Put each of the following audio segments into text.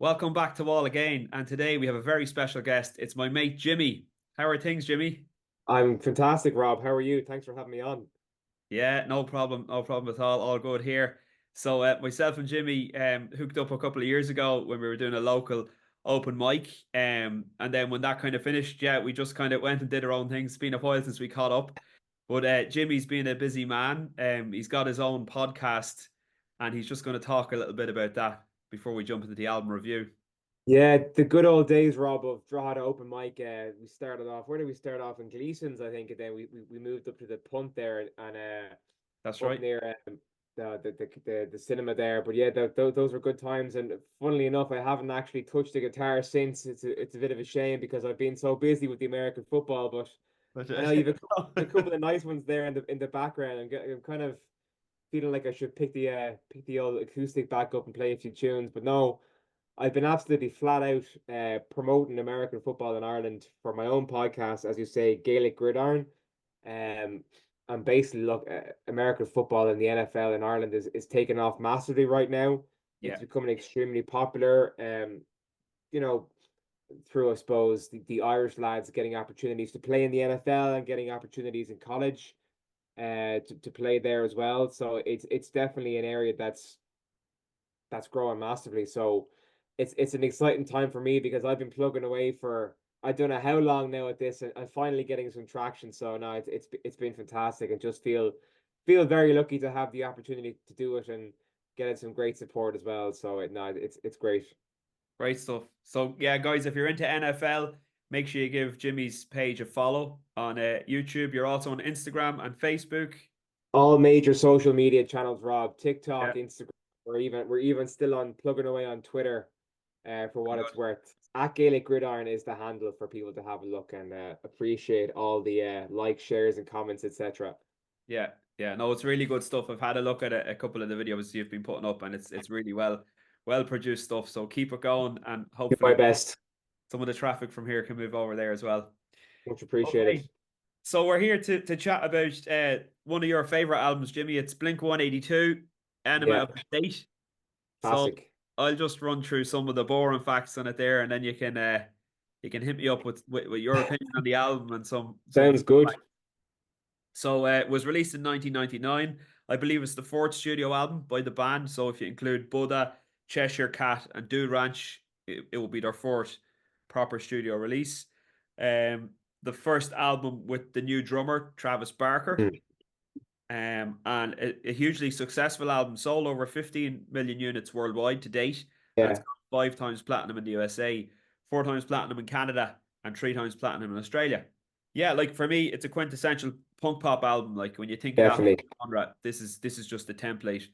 Welcome back to Wall again, and today we have a very special guest. It's my mate Jimmy. How are things, Jimmy? I'm fantastic, Rob. How are you? Thanks for having me on. Yeah, no problem at all good here. So myself and Jimmy hooked up a couple of years ago when we were doing a local open mic, and then when that kind of finished, yeah, we just kind of went and did our own things. It's been a while since we caught up, but Jimmy's been a busy man. He's got his own podcast, and he's just going to talk a little bit about that before we jump into the album review. Yeah, the good old days, Rob, of Drogheda open mic. We started off. Where did we start off in Gleason's, I think, and then we moved up to the punt there and That's up right. near the cinema there. But yeah, those were good times. And funnily enough, I haven't actually touched the guitar since. It's a bit of a shame because I've been so busy with the American football. But I know you've a couple of nice ones there in the background. I'm kind of feeling like I should pick the old acoustic back up and play a few tunes, but no. I've been absolutely flat out promoting American football in Ireland for my own podcast, as you say, Gaelic Gridiron. Um, and basically, look, American football and the NFL in Ireland is taking off massively right now. Yeah. It's becoming extremely popular. You know, through I suppose the Irish lads getting opportunities to play in the NFL and getting opportunities in college, to play there as well. So it's definitely an area that's growing massively. So it's an exciting time for me because I've been plugging away for I don't know how long now at this, and I'm finally getting some traction. So now it's been fantastic, and just feel very lucky to have the opportunity to do it and getting some great support as well. So it's great. Great stuff. So yeah, guys, if you're into NFL, make sure you give Jimmy's page a follow on YouTube. You're also on Instagram and Facebook. All major social media channels, Rob, Yeah, TikTok, Instagram. We're even still on plugging away on Twitter, for what it's good. worth. At Gaelic Gridiron is the handle for people to have a look and appreciate all the likes, shares, and comments, etc. Yeah, yeah. No, it's really good stuff. I've had a look at a couple of the videos you've been putting up, and it's really well produced stuff. So keep it going, and Do my hopefully best. some of the traffic from here can move over there as well. Much Okay, appreciated. so we're here to chat about one of your favorite albums, Jimmy. It's Blink 182, Enema Yeah, of the State. So classic. I'll just run through some of the boring facts on it there, and then you can hit me up with your opinion on the album and some. Sounds good. So it was released in 1999. I believe it's the fourth studio album by the band. So if you include Buddha, Cheshire Cat, and Dude Ranch, it will be their fourth proper studio release. The first album with the new drummer Travis Barker. Mm. And a hugely successful album, sold over 15 million units worldwide to date, and it's Yeah, got 5 times platinum in the USA, 4 times platinum in Canada, and 3 times platinum in Australia. Yeah, like for me, it's a quintessential punk pop album. Like when you think of that definitely. genre, this is just a template.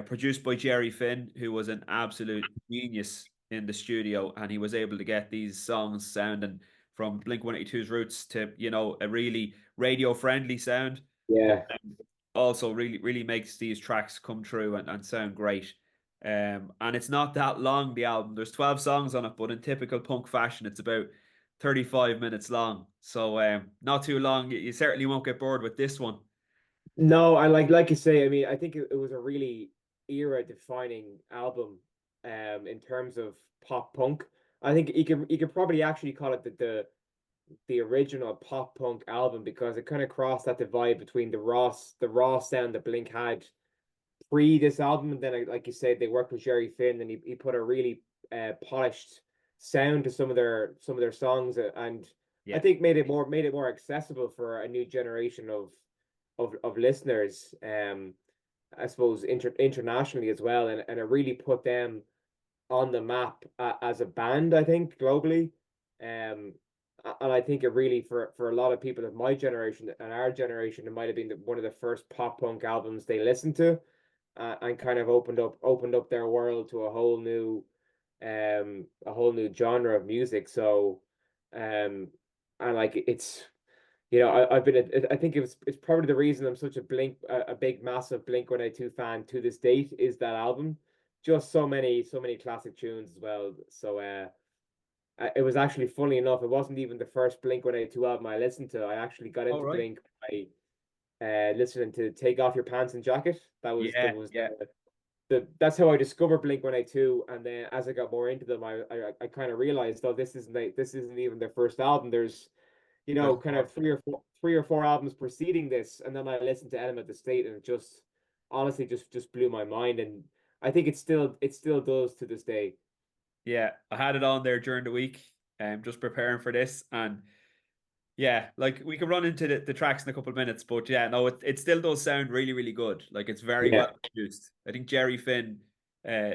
Produced by Jerry Finn, who was an absolute genius in the studio, and he was able to get these songs sounding from Blink 182's roots to a really radio friendly sound, but Yeah. also really makes these tracks come true and sound great. And it's not that long, the album. There's 12 songs on it, but in typical punk fashion, it's about 35 minutes long. So not too long. You certainly won't get bored with this one. No, I like you say. I mean, I think it was a really era-defining album, in terms of pop punk. I think you could probably actually call it the original pop punk album because it kind of crossed that divide between the raw sound that Blink had pre this album, and then like you said, they worked with Jerry Finn, and he put a really polished sound to some of their songs, and I Yeah, think made it more accessible for a new generation of listeners. I suppose internationally as well, and it really put them on the map, as a band, I think, globally. Um, and I think it really, for a lot of people of my generation and our generation, it might have been one of the first pop punk albums they listened to, and kind of opened up their world to a whole new genre of music. So, um, and like I think it's probably the reason I'm such a big, massive Blink 182 fan to this date is that album. Just so many classic tunes as well. So it was actually funny enough. It wasn't even the first Blink 182 album I listened to. I actually got all into right. Blink by listening to "Take Off Your Pants and Jacket." That was Yeah, the was yeah. that's how I discovered Blink-182, and then as I got more into them, I kind of realized, oh, this isn't even their first album. There's, There's kind more. of three or four albums preceding this, and then I listened to Enema the State, and it just honestly just blew my mind, and I think it still does to this day. Yeah, I had it on there during the week, just preparing for this, and yeah, like we can run into the tracks in a couple of minutes, but yeah, no, it still does sound really, really good. Like it's very Yeah, well produced. I think Jerry Finn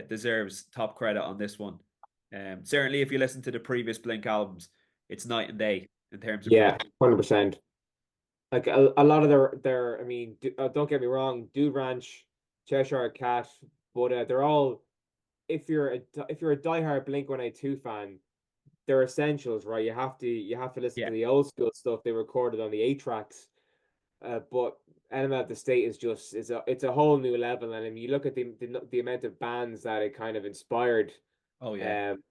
deserves top credit on this one. Certainly if you listen to the previous Blink albums, it's night and day in terms of yeah, production. 100%. Like a lot of I mean, don't get me wrong, Dude Ranch, Cheshire Cat, but they're all, if you're a diehard Blink-182 fan, they're essentials, right? You have to listen Yeah, to the old school stuff they recorded on the 8 tracks. But Enema of the State is just it's a whole new level, and when you look at the amount of bands that it kind of inspired, oh yeah, um,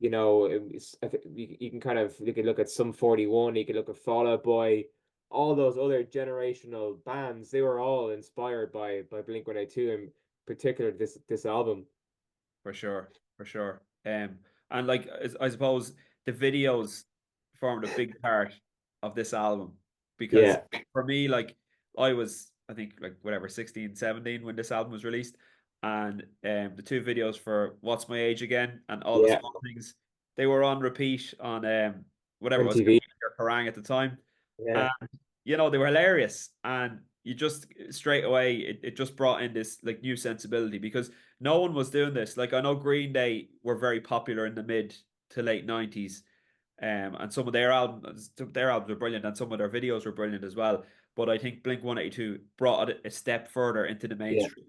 I think you can you can look at Sum 41, you can look at Fall Out Boy, all those other generational bands. They were all inspired by Blink-182, in particular this album. for sure, for sure. And like I suppose the videos formed a big part of this album because Yeah, for me, like I was, I think like whatever, 16, 17 when this album was released. And the two videos for What's My Age Again and All the yeah, Small Things, they were on repeat on whatever it was, MTV. Kerrang at the time. Yeah, They were hilarious. And you just straight away, it just brought in this like new sensibility because no one was doing this. Like I know Green Day were very popular in the mid to late 90s. And some of their albums were brilliant, and some of their videos were brilliant as well. But I think Blink 182 brought it a step further into the yeah, mainstream.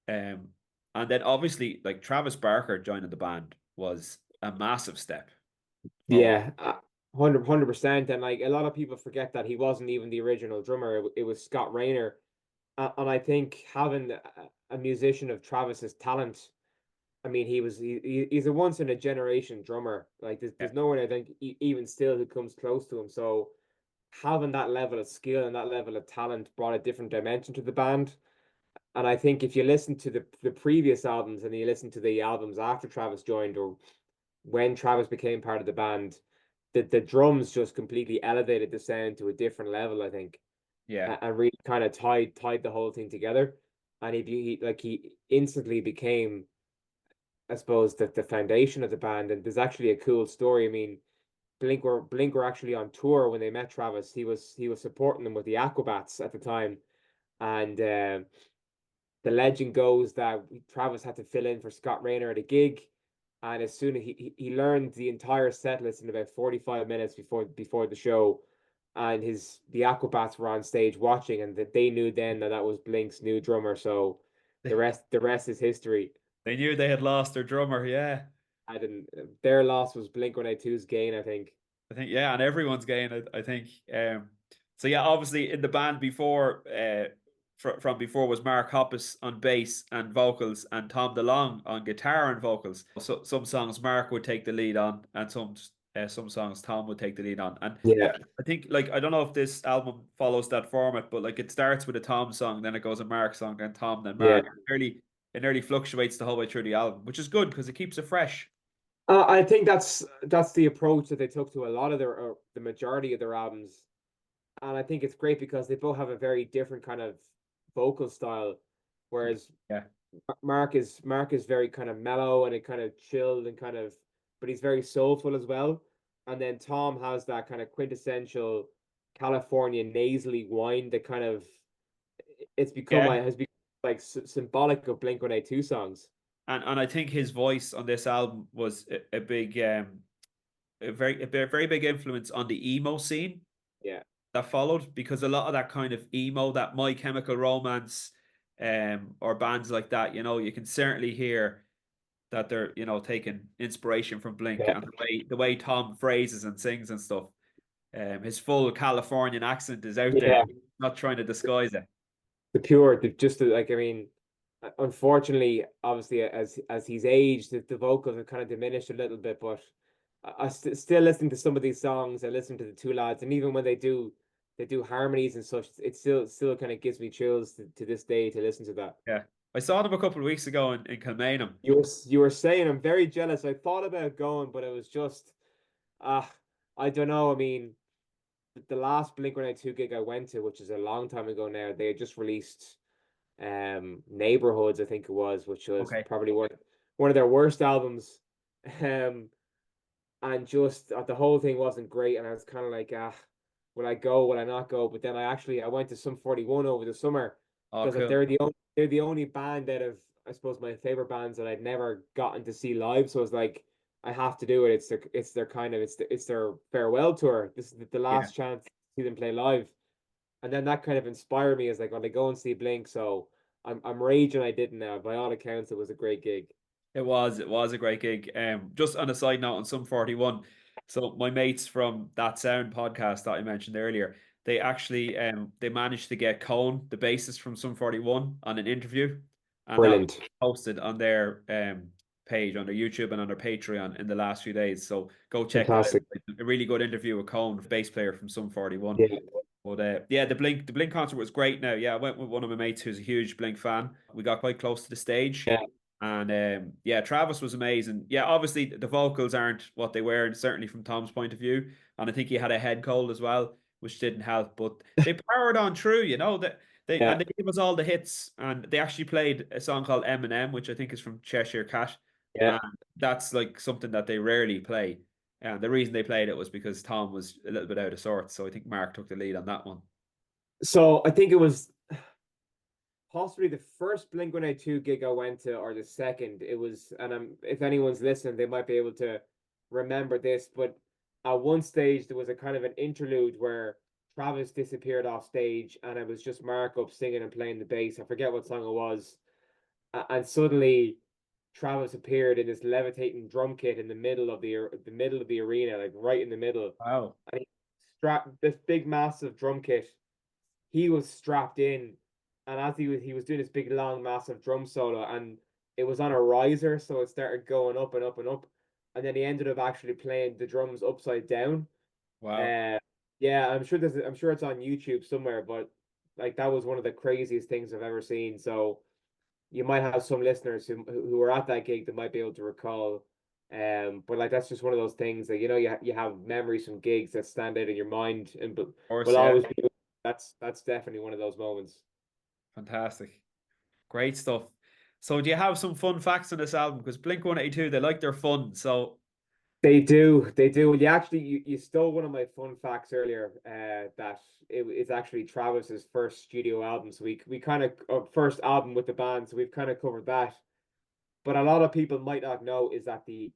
Um, and then obviously, like Travis Barker joining the band was a massive step. Oh, yeah. 100%. And like a lot of people forget that he wasn't even the original drummer. It was Scott Raynor. And I think having a musician of Travis's talent, I mean, he's a once in a generation drummer. Like yeah, there's no one I think even still who comes close to him. So having that level of skill and that level of talent brought a different dimension to the band. And I think if you listen to the previous albums and you listen to the albums after Travis joined or when Travis became part of the band, the drums just completely elevated the sound to a different level, I think, yeah. and really kind of tied the whole thing together. And he instantly became, I suppose, the foundation of the band. And there's actually a cool story. I mean, Blink were actually on tour when they met Travis. He was supporting them with the Aquabats at the time, and the legend goes that Travis had to fill in for Scott Raynor at a gig, and as soon as he learned the entire set list in about 45 minutes before the show, and the Aquabats were on stage watching, and that they knew then that was Blink's new drummer. So the rest is history. They knew they had lost their drummer. Yeah. I didn't. Their loss was Blink-182's gain, I think. I think yeah, and everyone's gain. I think. So yeah, obviously in the band before, from before was Mark Hoppus on bass and vocals, and Tom DeLonge on guitar and vocals. So some songs Mark would take the lead on, and some songs Tom would take the lead on. And Yeah, I think like I don't know if this album follows that format, but like it starts with a Tom song, then it goes a Mark song, then Tom, then yeah. Mark. It nearly fluctuates the whole way through the album, which is good because it keeps it fresh. I think that's the approach that they took to a lot of the majority of their albums, and I think it's great because they both have a very different kind of vocal style, whereas Yeah. Mark is very kind of mellow and it kind of chilled and kind of, but he's very soulful as well. And then Tom has that kind of quintessential California nasally whine that kind of Yeah. has become like symbolic of Blink-182 songs. And I think his voice on this album was a big a very big influence on the emo scene Yeah, that followed because a lot of that kind of emo, that My Chemical Romance, or bands like that, you can certainly hear that they're taking inspiration from Blink, yeah, and the way Tom phrases and sings and stuff. His full Californian accent is out there, yeah. not trying to disguise it. Like, I mean, unfortunately, obviously, as he's aged, the vocals have kind of diminished a little bit. But still listening to some of these songs, I listen to the two lads, and even when they do harmonies and such, it still kind of gives me chills to this day to listen to that. Yeah. I saw them a couple of weeks ago in Kilmainham. You were saying I'm very jealous. I thought about going, but it was just uh I don't know. I mean, the last Blink-182 gig I went to, which is a long time ago now, they had just released Neighborhoods, I think it was, which was Okay. probably one of their worst albums. Um and just the whole thing wasn't great, and I was kind of like, will I go, will I not go? But then I went to Sum 41 over the summer Oh, because like cool. they're the only band out of, I suppose, my favorite bands that I'd never gotten to see live. So it's like I have to do it. It's their kind of it's their farewell tour. This is the Yeah. last chance to see them play live. And then that kind of inspired me as like when they go and see Blink. So I'm raging I didn't now. By all accounts, it was a great gig. It was a great gig. Just on a side note, on Sum 41, so my mates from That Sound podcast that I mentioned earlier, they actually they managed to get Cone, the bassist from Sum 41, on an interview, and that was Brilliant. posted on their page, on their YouTube and on their Patreon in the last few days. So go check that out. Fantastic. It's a really good interview with Cone, bass player from Sum 41. Yeah. But yeah, the Blink concert was great. Now, yeah, I went with one of my mates who's a huge Blink fan. We got quite close to the stage, Yeah. and yeah, Travis was amazing. Yeah, obviously the vocals aren't what they were, certainly from Tom's point of view, and I think he had a head cold as well, which didn't help. But they powered on through, that Yeah. they gave us all the hits, and they actually played a song called M&M, which I think is from Cheshire Cat, Yeah. and that's like something that they rarely play. And the reason they played it was because Tom was a little bit out of sorts. So I think Mark took the lead on that one. So I think it was possibly the first Blink-182 gig I went to, or the second. It was, and if anyone's listening, they might be able to remember this. But at one stage, there was a kind of an interlude where Travis disappeared off stage, and it was just Mark up singing and playing the bass. I forget what song it was, and suddenly Travis appeared in this levitating drum kit in the middle of the arena, like right in the middle, Wow. and he strapped this big massive drum kit. He was strapped in, and as he was doing this big long massive drum solo, and it was on a riser, so it started going up and up and up, and then he ended up actually playing the drums upside down. Wow. uh yeah, I'm sure it's on YouTube somewhere, but like that was one of the craziest things I've ever seen. So you might have some listeners who were at that gig that might be able to recall. But like that's just one of those things that you have memories from gigs that stand out in your mind, and but Of course, will yeah. always be. That's definitely one of those moments. Fantastic. Great stuff. So do you have some fun facts on this album? Because Blink 182, they like their fun. So They do. You actually you stole one of my fun facts earlier. That it's actually Travis's first studio album. So we kind of first album with the band. So we've kind of covered that. But a lot of people might not know is that the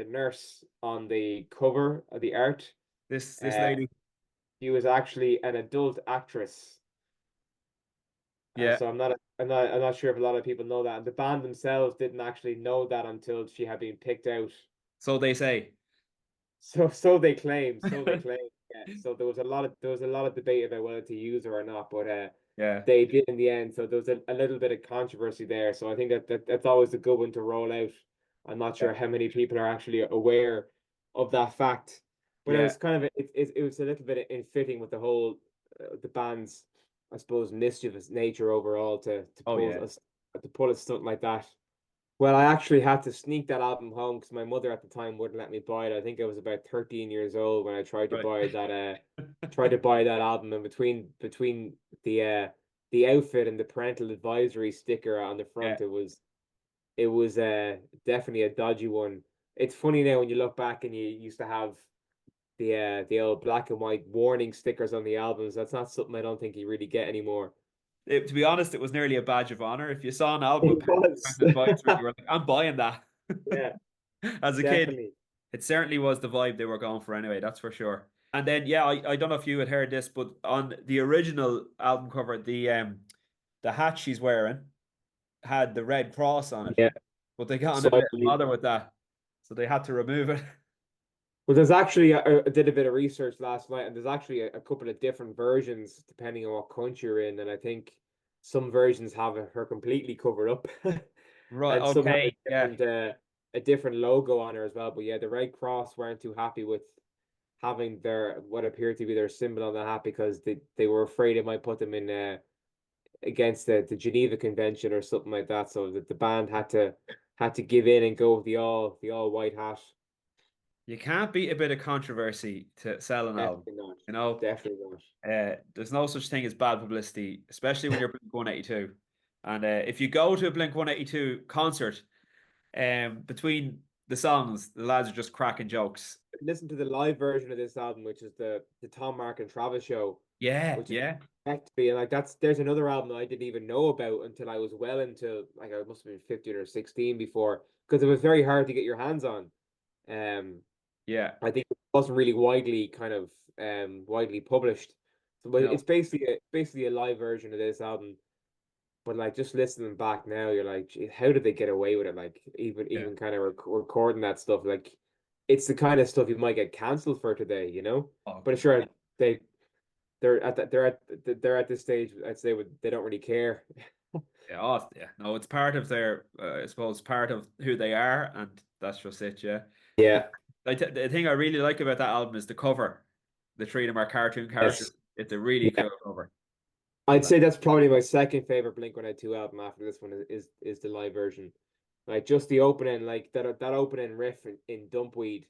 nurse on the cover of the art, this uh, lady, she was actually an adult actress. yeah. So I'm not sure if a lot of people know that. And the band themselves didn't actually know that until she had been picked out. So they say. So they claim. So they claim. Yeah. So there was a lot of debate about whether to use her or not, but Yeah. they did in the end. So there was a little bit of controversy there. So I think that's always a good one to roll out. I'm not Yeah. sure how many people are actually aware of that fact, but it Yeah. was kind of it was a little bit in fitting with the whole the band's, I suppose, mischievous nature overall Oh yeah. to pull a stunt like that. Well, I actually had to sneak that album home because my mother at the time wouldn't let me buy it. I think I was about 13 years old when I Right. tried to buy that album, and between the outfit and the parental advisory sticker on the Yeah. front, it was definitely a dodgy one. It's funny now when you look back and you used to have the old black and white warning stickers on the albums. That's not something I don't think you really get anymore. To be honest, it was nearly a badge of honor. If you saw an album with It was. parental advisory, you were like, I'm buying that. Yeah, As a kid, definitely. it certainly was the vibe they were going for anyway, that's for sure. And then yeah, I don't know if you had heard this, but on the original album cover, the hat she's wearing had the red cross on it. Yeah. But they got in So a bit of bother with that. So they had to remove it. well, there's actually I did a bit of research last night, and there's actually a couple of different versions depending on what country you're in, and I think some versions have her completely covered up, Right, and some have okay, yeah. a different logo on her as well. But yeah, the Red Cross weren't too happy with having their what appeared to be their symbol on the hat because they were afraid it might put them in against the Geneva Convention or something like that. So that the band had to give in and go with the all white hat. You can't beat a bit of controversy to sell an album. Definitely not. You know, Definitely not. there's no such thing as bad publicity, especially when you're Blink 182. And if you go to a Blink 182 concert, between the songs, the lads are just cracking jokes. Listen to the live version of this album, which is the Tom, Mark, and Travis show, Yeah, which is yeah, meant to be, and like there's another album that I didn't even know about until I was well into, like, I must have been 15 or 16 before, because it was very hard to get your hands on. Um, yeah. I think it wasn't really widely published. So, but No, it's basically a live version of this album. But like just listening back now, you're like, "Gee, how did they get away with it? Like even yeah. even kind of recording that stuff, like it's the kind of stuff you might get cancelled for today, you know? Oh, But sure, they they're at this stage. I'd say they don't really care. yeah, oh, yeah. No, it's part of their, I suppose, part of who they are, and that's just it. Yeah. Yeah. The thing I really like about that album is the cover. The three of them are cartoon characters. Yes. It's a really Yeah. cool cover. I'd say that's probably my second favorite Blink-182 album after this one is the live version. Like just the opening, like that opening riff in Dumpweed,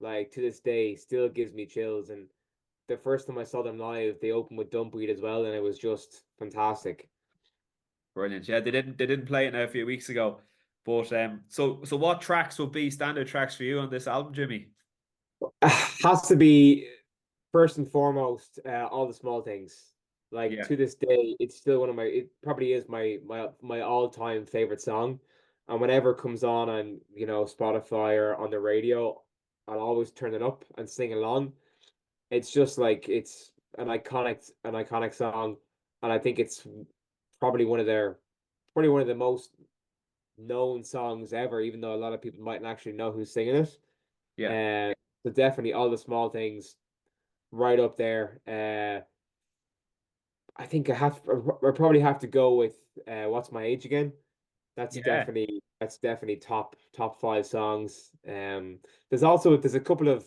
like to this day still gives me chills. And the first time I saw them live, they opened with Dumpweed as well, and it was just fantastic. Brilliant. Yeah, they didn't play it now a few weeks ago. But so what tracks will be standard tracks for you on this album, Jimmy? Has to be first and foremost, all the small things. Like Yeah, to this day, it's still it probably is my all-time favorite song. And whenever it comes on Spotify or on the radio, I'll always turn it up and sing along. It's just like it's an iconic song, and I think it's probably one of the most known songs ever, even though a lot of people mightn't actually know who's singing it. yeah, So definitely all the small things right up there. I think I probably have to go with What's My Age Again. That's yeah, definitely top five songs. There's a couple of,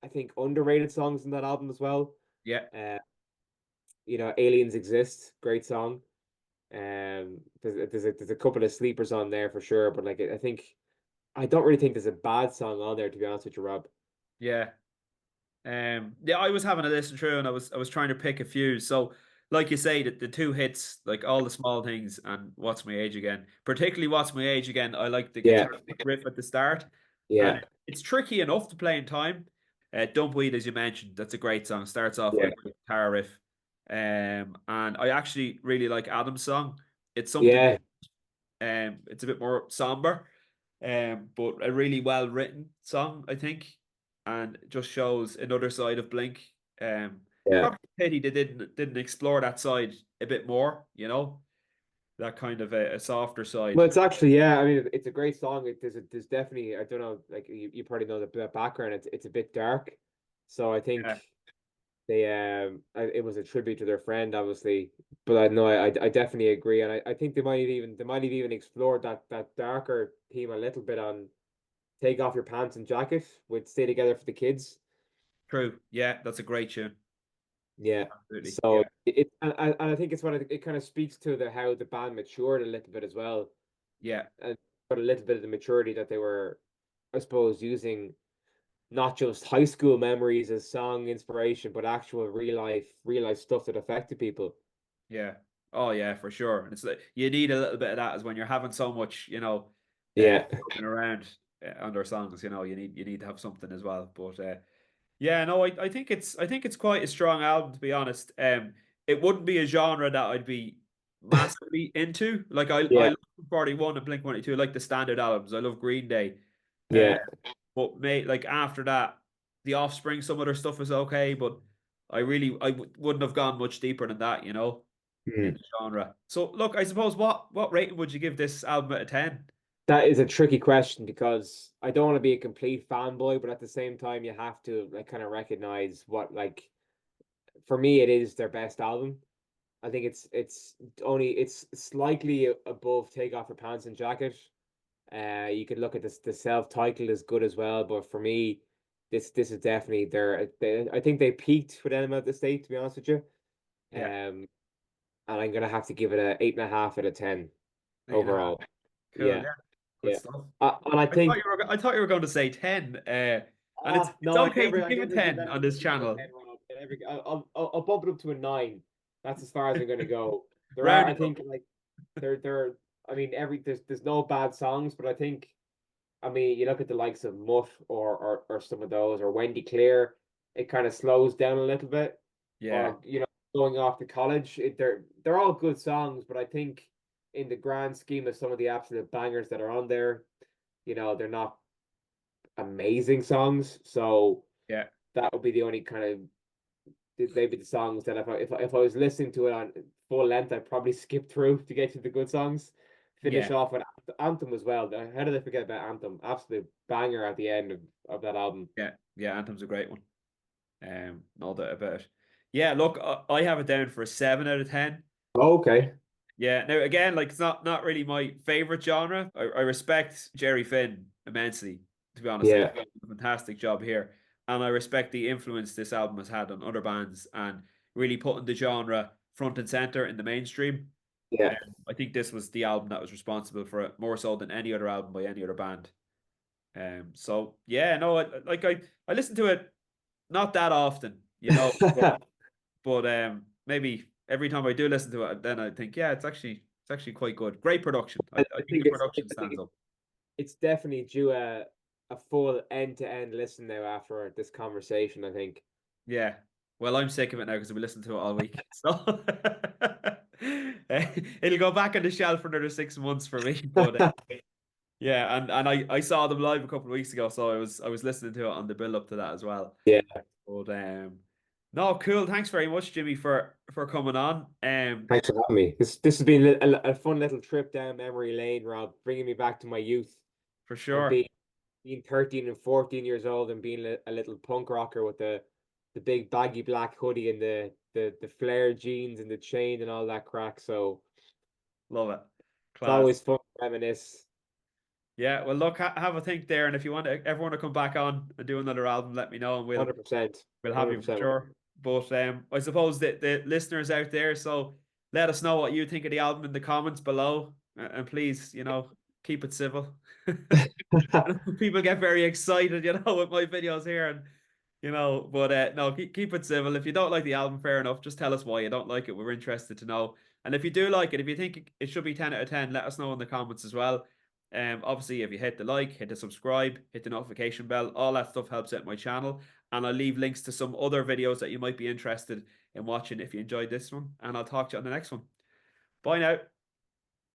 I think, underrated songs in that album as well. yeah. Uh, Aliens Exist, great song. There's a couple of sleepers on there for sure, but like I don't really think there's a bad song on there, to be honest with you, Rob. Yeah. Yeah, I was having a listen through and I was trying to pick a few. So, like you say, the two hits, like all the small things and What's My Age Again, particularly What's My Age Again, I like the Yeah, guitar riff at the start. And yeah, it's tricky enough to play in time. Dumpweed, as you mentioned, that's a great song. Starts off with yeah, a great guitar riff. And I actually really like Adam's song. It's something, yeah, it's a bit more somber, but a really well written song, I think, and it just shows another side of Blink. yeah. Probably a pity they didn't explore that side a bit more, that kind of a softer side. Well, it's actually, yeah. I mean, it's a great song. There's definitely, I don't know, like you probably know the background. It's a bit dark, so I think Yeah, it was a tribute to their friend, obviously. But I know I definitely agree, and I think they might have even explored that darker theme a little bit on "Take Off Your Pants and Jacket" with "Stay Together for the Kids." true. Yeah, that's a great tune. Yeah. Absolutely. So Yeah, and I think it's it kind of speaks to how the band matured a little bit as well, yeah, and got a little bit of the maturity that they were, I suppose, using not just high school memories as song inspiration, but actual real life stuff that affected people. yeah. Oh yeah, for sure. And it's like you need a little bit of that as when you're having so much, Yeah. joking around on their songs. You need to have something as well. But yeah, no, I think it's quite a strong album, to be honest. It wouldn't be a genre that I'd be massively into. Like I Yeah. love 41 and Blink 182. I like the standard albums. I love Green Day. Uh, Yeah. but like after that, The Offspring, some of their stuff is okay, but I wouldn't have gone much deeper than that, in Hmm. the genre. So look, I suppose what rating would you give this album out of 10? That is a tricky question because I don't want to be a complete fanboy, but at the same time, you have to like kind of recognize what, like, for me, it is their best album. I think it's slightly above "Take Off Your Pants and Jacket." You could look at this. The self-titled is good as well, but for me, this is definitely I think they peaked with Enema at the state. To be honest with you, Yeah. um, and I'm gonna have to give it a 8.5 out of 10 Eight and a half. overall. Cool. Yeah, Yeah. Good yeah. stuff. And I think I thought you were going to say 10. And it's no, okay to I give a never give 10 on this anything a channel. 10, Rob. I'll bump it up to a 9. That's as far as I'm gonna go. There are, Round I it up. think, like there. I mean, there's no bad songs, but I think, I mean, you look at the likes of Mutt or some of those, or Wendy Clear, it kind of slows down a little bit. Yeah. Or going off to college, they're all good songs, but I think in the grand scheme of some of the absolute bangers that are on there, they're not amazing songs. So Yeah. that would be the only kind of maybe the songs that if I was listening to it on full length, I'd probably skip through to get to the good songs. Finish Yeah. off with Anthem as well. How did I forget about Anthem? Absolute banger at the end of that album. Yeah. Yeah. Anthem's a great one. No doubt about it. Yeah. Look, I have it down for a 7 out of 10. Okay. Yeah. Now, again, like, it's not really my favorite genre. I respect Jerry Finn immensely, to be honest. Like, Yeah. he's done a fantastic job here. And I respect the influence this album has had on other bands and really putting the genre front and center in the mainstream. Yeah. Um, I think this was the album that was responsible for it more so than any other album by any other band. So yeah, no, I listen to it not that often, but maybe every time I do listen to it, then I think, yeah, it's actually quite good. Great production. I think the production I think stands up. it's definitely due a full end to end listen now after this conversation, I think. Yeah. Well, I'm sick of it now because we listened to it all week. So it'll go back on the shelf for another 6 months for me. But yeah, and I saw them live a couple of weeks ago, so I was listening to it on the build up to that as well. Yeah. But no, cool. Thanks very much, Jimmy, for coming on. Thanks for having me. This has been a fun little trip down memory lane, Rob, bringing me back to my youth For and sure. being 13 and 14 years old and being a little punk rocker with the big baggy black hoodie and the flare jeans and the chain and all that crack. So Love it. it's Class. always fun to reminisce. Yeah, well, look, have a think there, and if you want everyone to come back on and do another album, let me know, and we'll 100%. we'll have you for 100%. sure. But I suppose that the listeners out there, so let us know what you think of the album in the comments below, and please, keep it civil. People get very excited, with my videos here, and but no, keep it civil. If you don't like the album, fair enough. Just tell us why you don't like it. We're interested to know. And if you do like it, if you think it should be 10 out of 10, let us know in the comments as well. Obviously, if you hit the like, hit the subscribe, hit the notification bell, all that stuff helps out my channel. And I'll leave links to some other videos that you might be interested in watching if you enjoyed this one. And I'll talk to you on the next one. Bye now.